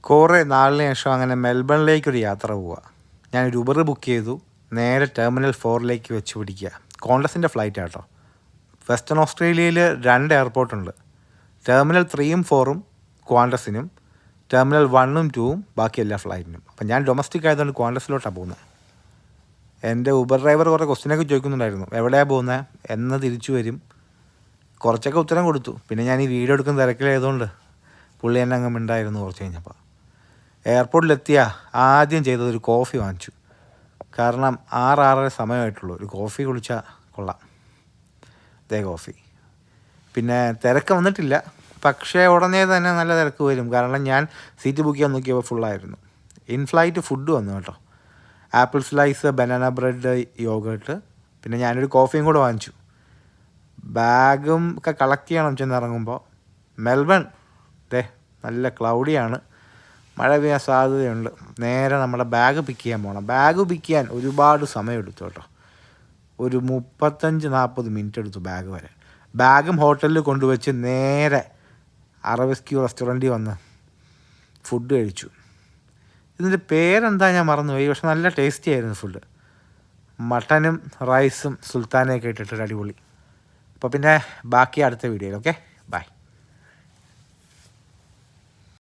കുറേ നാളിന് ശേഷം അങ്ങനെ മെൽബണിലേക്കൊരു യാത്ര പോവുക. ഞാനൊരു ഉബർ ബുക്ക് ചെയ്തു. നേരെ ടെർമിനൽ 4 വെച്ച് പിടിക്കുക. കോണ്ടസിൻ്റെ ഫ്ലൈറ്റ് ആട്ടോ. വെസ്റ്റേൺ ഓസ്ട്രേലിയയിൽ 2 എയർപോർട്ടുണ്ട്. ടെർമിനൽ 3ഉം 4ഉം ക്വാണ്ടസിനും, ടെർമിനൽ 1ഉം 2ഉം ബാക്കി എല്ലാ ഫ്ലൈറ്റിനും. അപ്പം ഞാൻ ഡൊമസ്റ്റിക് ആയതുകൊണ്ട് ക്വാണ്ടസിലോട്ടാണ് പോകുന്നത്. എൻ്റെ ഉബർ ഡ്രൈവർ കുറേ ക്വസ്റ്റ്യനൊക്കെ ചോദിക്കുന്നുണ്ടായിരുന്നു. എവിടെയാണ് പോകുന്നത്, എന്ന് തിരിച്ചു വരും, കുറച്ചൊക്കെ ഉത്തരം കൊടുത്തു. പിന്നെ ഞാൻ ഈ വീഡിയോ എടുക്കുന്ന തിരക്കിലായതുകൊണ്ട് പുള്ളി എന്നെ അങ്ങ് മിണ്ടായിരുന്നു. കുറച്ച് കഴിഞ്ഞപ്പോൾ എയർപോർട്ടിലെത്തിയ ആദ്യം ചെയ്തതൊരു കോഫി വാങ്ങിച്ചു. കാരണം 6-6:30 സമയമായിട്ടുള്ളൂ. ഒരു കോഫി കുടിച്ചാൽ കൊള്ളാം. അതേ കോഫി. പിന്നെ തിരക്ക് വന്നിട്ടില്ല, പക്ഷേ ഉടനെ തന്നെ നല്ല തിരക്ക് വരും. കാരണം ഞാൻ സീറ്റ് ബുക്ക് ചെയ്യാൻ നോക്കിയപ്പോൾ ഫുള്ളായിരുന്നു. ഇൻ ഫ്ലൈറ്റ് ഫുഡ് വന്നു കേട്ടോ. Apple slice, banana bread, yoghurt, പിന്നെ ഞാനൊരു കോഫിയും കൂടെ വാങ്ങിച്ചു. ബാഗും ഒക്കെ കളക്ട് ചെയ്യണം ചെന്നിറങ്ങുമ്പോൾ. മെൽബൺ നല്ല ക്ലൗഡിയാണ്, മഴ പെയ്യാൻ സാധ്യതയുണ്ട്. നേരെ നമ്മുടെ ബാഗ് പിക്ക് ചെയ്യാൻ പോകണം. ബാഗ് പിക്ക് ചെയ്യാൻ ഒരുപാട് സമയമെടുത്തു കേട്ടോ. ഒരു 35-40 മിനിറ്റ് എടുത്തു ബാഗ് വരെ. ബാഗും ഹോട്ടലിൽ കൊണ്ടുവച്ച് നേരെ അറബിസ്ക്യൂ റെസ്റ്റോറൻറ്റിൽ വന്ന് ഫുഡ് കഴിച്ചു. ഇതിൻ്റെ പേരെന്താ ഞാൻ മറന്നുപോയി, പക്ഷെ നല്ല ടേസ്റ്റി ആയിരുന്നു ഫുഡ്. മട്ടനും റൈസും സുൽത്താനയൊക്കെ ഇട്ടിട്ടൊരു അടിപൊളി. അപ്പോൾ പിന്നെ ബാക്കി അടുത്ത വീഡിയോയിൽ. ഓക്കെ.